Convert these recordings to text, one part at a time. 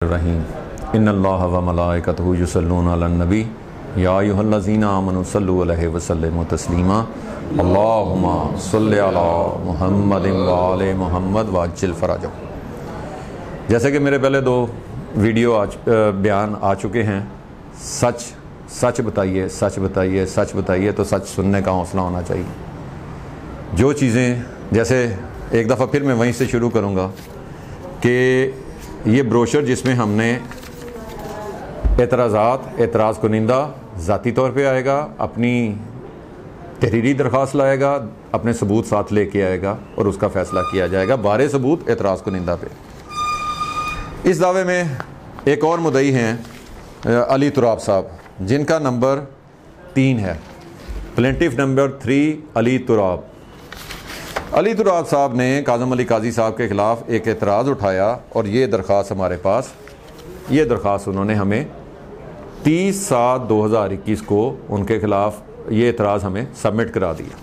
रहीम इन्नल्लाह व मलाइकतहु युसल्लूना अलन नबी या अय्युहल्लज़ीना आमनु सल्लु अलैहि व सल्लिमु तस्लीमा अल्लाहुम्मा सल्लि अला मुहम्मदिन व आले मुहम्मद व अज्जिल फरजहु। जैसे कि मेरे पहले दो वीडियो बयान आ चुके हैं, सच सच बताइए, सच बताइए, सच बताइए, तो सच सुनने का हौसला होना चाहिए। जो चीज़ें, जैसे एक दफ़ा फिर मैं वहीं से शुरू करूँगा कि ये ब्रोशर जिसमें हमने एतराज़ कुनिंदा ज़ाती तौर पे आएगा, अपनी तहरीरी दरख्वास्त लाएगा, अपने सबूत साथ लेके आएगा और उसका फ़ैसला किया जाएगा बारे सबूत एतराज़ कुनिंदा पे। इस दावे में एक और मुद्दई हैं अली तुराब साहब, जिनका नंबर 3 है, प्लेंटिफ नंबर 3 अली तुराब। अली तुराब साहब ने काज़म अली काजी साहब के ख़िलाफ़ एक एतराज़ उठाया और ये दरख्वास्त हमारे पास, ये दरख्वास्त उन्होंने हमें 30/7/2021 को उनके ख़िलाफ़ ये एतराज़ हमें सबमिट करा दिया।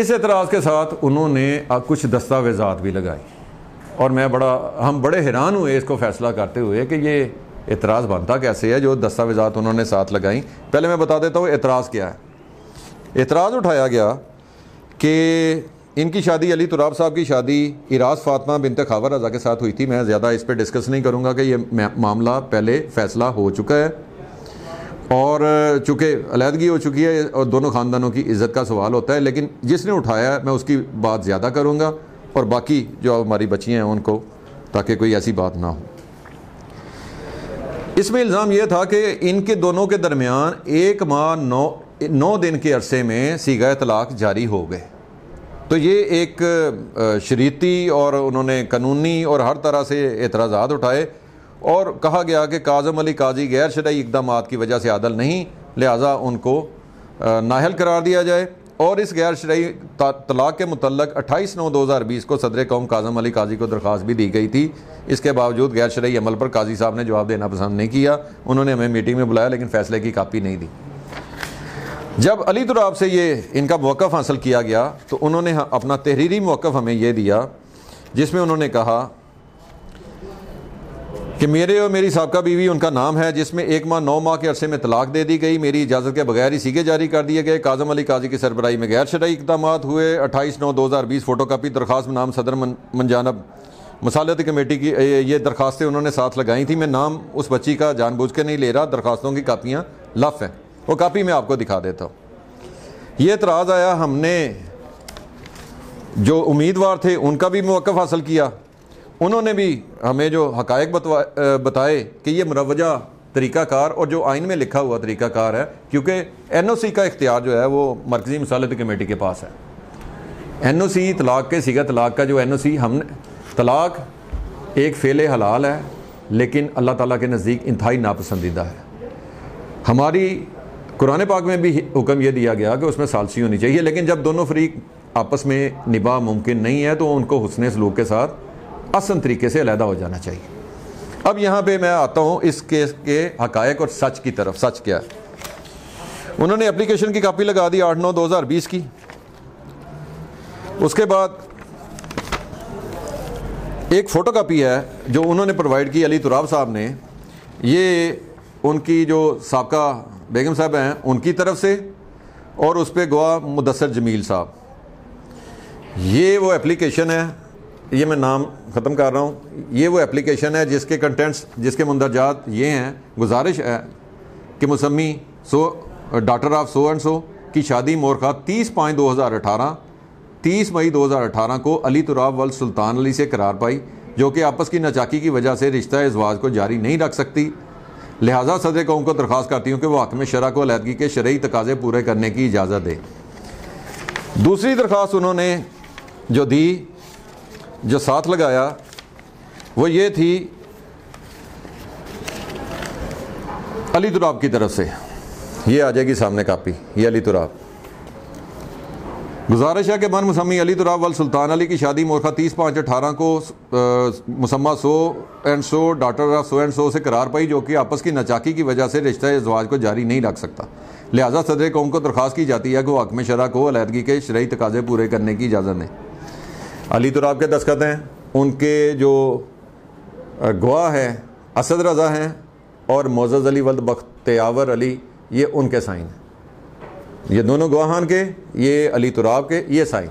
इस एतराज़ के साथ उन्होंने कुछ दस्तावेज़ात भी लगाई और हम बड़े हैरान हुए इसको फ़ैसला करते हुए कि ये एतराज़ बनता कैसे है, जो दस्तावेज़ात उन्होंने साथ लगाई। पहले मैं बता देता हूँ एतराज़ क्या है। एतराज़ उठाया गया कि इनकी शादी, अली तुराब साहब की शादी इराज फातिमा बिनत खावर रज़ा के साथ हुई थी। मैं ज़्यादा इस पर डिस्कस नहीं करूँगा कि ये मामला पहले फ़ैसला हो चुका है और चूँकि अलहदगी हो चुकी है और दोनों ख़ानदानों की इज़्ज़त का सवाल होता है, लेकिन जिसने उठाया है मैं उसकी बात ज़्यादा करूँगा और बाकी जो हमारी बच्चियाँ हैं उनको, ताकि कोई ऐसी बात ना हो। इसमें इल्ज़ाम यह था कि इनके दोनों के दरमियान 1 माह 9 दिन के अरसे में सीगा तलाक जारी हो गए। तो ये एक शरीती और उन्होंने कानूनी और हर तरह से एतराज़ात उठाए और कहा गया कि काज़म अली काजी गैर शरई इक़दामात की वजह से आदल नहीं, लिहाजा उनको नाअहल करार दिया जाए। और इस गैर शरई तलाक के मुतल्लक 28/9/2020 को सदर कौम काज़म अली काजी को दरख्वास्त भी दी गई थी। इसके बावजूद गैर शरई अमल पर काजी साहब ने जवाब देना पसंद नहीं किया। उन्होंने हमें मीटिंग में बुलाया लेकिन फ़ैसले की कापी नहीं दी। जब अली तुराब से ये इनका मौक़िफ़ हासिल किया गया तो उन्होंने अपना तहरीरी मौक़िफ़ हमें ये दिया, जिसमें उन्होंने कहा कि मेरे और मेरी साबका बीवी उनका नाम है, जिसमें 1 माह 9 माह के अरसे में तलाक दे दी गई। मेरी इजाज़त के बगैर ही सीगे जारी कर दिए गए। काज़म अली काजी की सरबराही में गैर शरई इक़दामात हुए। 28/9/2020 फ़ोटोकॉपी दरख्वास्त नाम सदर मंजानब मसालती कमेटी की ये दरख्वास्तें उन्होंने साथ लगाई थी। मैं नाम उस बच्ची का जानबूझ के नहीं ले रहा, दरख्वास्तों की कापियाँ लफ़ हैं, वो कापी मैं आपको दिखा देता हूँ। ये एतराज़ आया, हमने जो उम्मीदवार थे उनका भी मौक़िफ़ हासिल किया। उन्होंने भी हमें जो हक़ाइक़ बताए कि ये मुरवजा तरीक़ाकार और जो आइन में लिखा हुआ तरीक़ाकार है, क्योंकि NOC का इख्तियार जो है वो मरकज़ी मसालती कमेटी के पास है। NOC तलाक के सीगा तलाक का जो NOC, हमने तलाक एक फ़ेल हलाल है लेकिन अल्लाह ताला के नज़दीक इंतहाई नापसंदीदा है। हमारी कुरान पाक में भी हुक्म यह दिया गया कि उसमें सालसी होनी चाहिए, लेकिन जब दोनों फरीक आपस में निभा मुमकिन नहीं है तो उनको हुस्न सलूक के साथ आसान तरीके से अलहदा हो जाना चाहिए। अब यहाँ पे मैं आता हूँ इस केस के हक़ाइक़ और सच की तरफ। सच क्या है? उन्होंने एप्लीकेशन की कापी लगा दी 8/9/2020 की। उसके बाद एक फ़ोटो कापी है जो उन्होंने प्रोवाइड की अली तुराब साहब ने, ये उनकी जो साबका बेगम साहब हैं उनकी तरफ से, और उस पर गवाह मुदस्सर जमील साहब। ये वो एप्लीकेशन है, ये मैं नाम ख़त्म कर रहा हूँ। ये वो एप्लीकेशन है जिसके कंटेंट्स, जिसके मंदरजात ये हैं। गुजारिश है कि मुसम्मी daughter of so and so की शादी मोरखा 30/5/2018 30 मई 2018 को अली तुराब वल सुल्तान अली से करार पाई, जो कि आपस की नाचाकी की वजह से रिश्ता इज़वाज को जारी नहीं रख सकती। लिहाजा सदर कौम को दरख्वास्त करती हूँ कि वह हक़ शरा को अलहदगी के शरई तकाज़े पूरे करने की इजाज़त दे। दूसरी दरख्वास्त उन्होंने जो दी, जो साथ लगाया, वो ये थी अली तुराब की तरफ से। ये आ जाएगी सामने कापी, ये अली तुराब। गुजारिश है कि मन मुसम्मी अली तुराब वल सुल्तान अली की शादी मोरखा 30/5/18 को मुसम्मा so and so daughter of so and so से करार पाई, जो कि आपस की नाचाकी की वजह से रिश्ता इज़वाज को जारी नहीं रख सकता। लिहाजा सदर कौम को दरख्वास्त की जाती है कि वो हक़ शरा को अलहदगी के शरई तकाज़े पूरे करने की इजाज़त दें। अली तुराब के दस्तखत हैं, उनके जो गवाह हैं असद रज़ा हैं और मोअज़्ज़ज़ अली वल्द बख्तियावर अली, ये उनके साइन हैं। ये दोनों गवाहान के, ये अली तुराब के, ये साइन।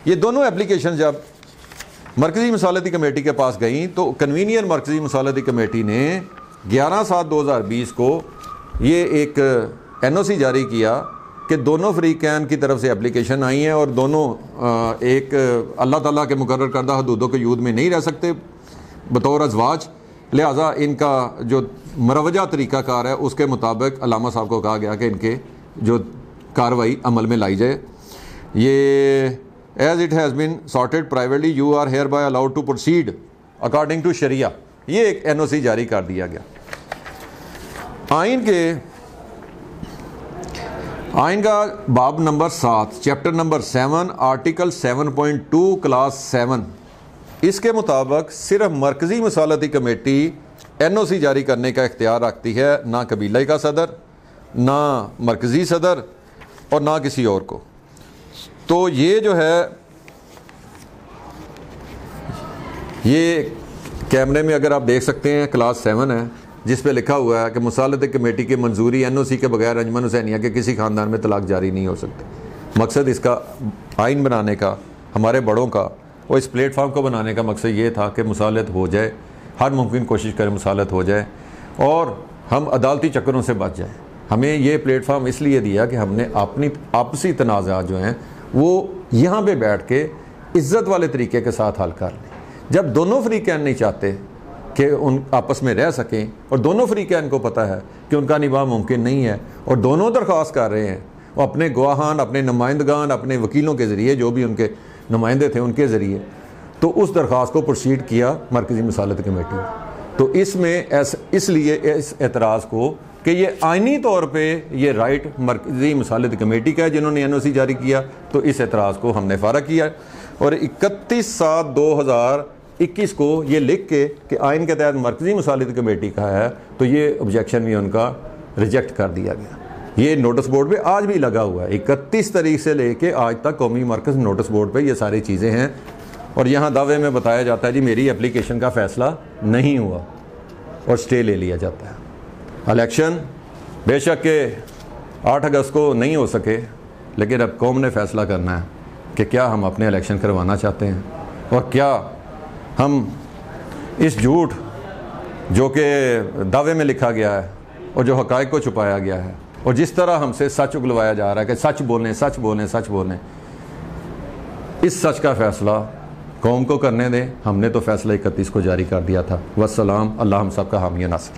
ये दोनों एप्लीकेशन जब मरकज़ी मसालती कमेटी के पास गई तो कन्वीनियर मरकज़ी मसालती कमेटी ने 11/7/2020 को ये एक NOC जारी किया कि दोनों फ़रीक़ैन की तरफ से एप्लीकेशन आई हैं और दोनों एक अल्लाह ताला के मुकर्रर करदा हदूदों के यूद में नहीं रह सकते बतौर अज़वाज, लिहाजा इनका जो मरवजा तरीक़ाकार है उसके मुताबिक अल्लामा साहब को कहा गया कि इनके जो कार्रवाई अमल में लाई जाए। ये as it has been sorted privately you are hereby allowed to proceed according to शरिया, ये एक NOC जारी कर दिया गया। आइन का बाब number 7 chapter number 7 article 7.2 class 7, इसके मुताबिक सिर्फ मरकज़ी मसालती कमेटी NOC जारी करने का इख्तियार रखती है, ना कबीले का सदर, ना मरकज़ी सदर और ना किसी और को। तो ये जो है, ये कैमरे में अगर आप देख सकते हैं क्लास 7 है जिस पे लिखा हुआ है कि मुसालती कमेटी की मंजूरी NOC के बगैर अंजमन हुसैनिया के किसी ख़ानदान में तलाक जारी नहीं हो सकती। मकसद इसका आइन बनाने का, हमारे बड़ों का और इस प्लेटफार्म को बनाने का मकसद ये था कि मुसालत हो जाए, हर मुमकिन कोशिश करें मुसालत हो जाए और हम अदालती चक्करों से बच जाएँ। हमें ये प्लेटफार्म इसलिए दिया कि हमने अपनी आपसी तनाज़ात जो हैं वो यहाँ पे बैठ के इज़्ज़त वाले तरीके के साथ हल कर लें। जब दोनों फ़रीक़ैन नहीं चाहते कि उन आपस में रह सकें और दोनों फ़रीक़ैन को पता है कि उनका निभाव मुमकिन नहीं है और दोनों दरख्वास्त कर रहे हैं, वो अपने गवाहान, अपने नुमाइंदगान, अपने वकीलों के ज़रिए, जो भी उनके नुमाइंदे थे उनके ज़रिए, तो उस दरख्वास्त को प्रोसीड किया मरकज़ी मसालती कमेटी ने। तो इसमें इसलिए इस एतराज़ को कि ये आइनी तौर पे ये राइट मरकज़ी मसालती कमेटी का है जिन्होंने NOC जारी किया, तो इस एतराज़ को हमने फ़ारग किया और 31/7/2021 को ये लिख के कि आइन के तहत मरकज़ी मसालती कमेटी का है, तो ये ऑब्जेक्शन भी उनका रिजेक्ट कर दिया गया। ये नोटिस बोर्ड पे आज भी लगा हुआ है, 31 तारीख से लेके आज तक कौमी मरकज़ नोटिस बोर्ड पे ये सारी चीज़ें हैं। और यहाँ दावे में बताया जाता है जी मेरी एप्लीकेशन का फ़ैसला नहीं हुआ और स्टे ले लिया जाता है। इलेक्शन बेशक के 8 अगस्त को नहीं हो सके, लेकिन अब कौम ने फ़ैसला करना है कि क्या हम अपने इलेक्शन करवाना चाहते हैं और क्या हम इस झूठ जो कि दावे में लिखा गया है और जो हक़ाइक़ को छुपाया गया है और जिस तरह हमसे सच उगलवाया जा रहा है कि सच बोलें सच बोलें सच बोलें, इस सच का फ़ैसला कौम को करने दें। हमने तो फ़ैसला 31 को जारी कर दिया था। वस्सलाम, अल्लाह हम सब का हामी नासिर।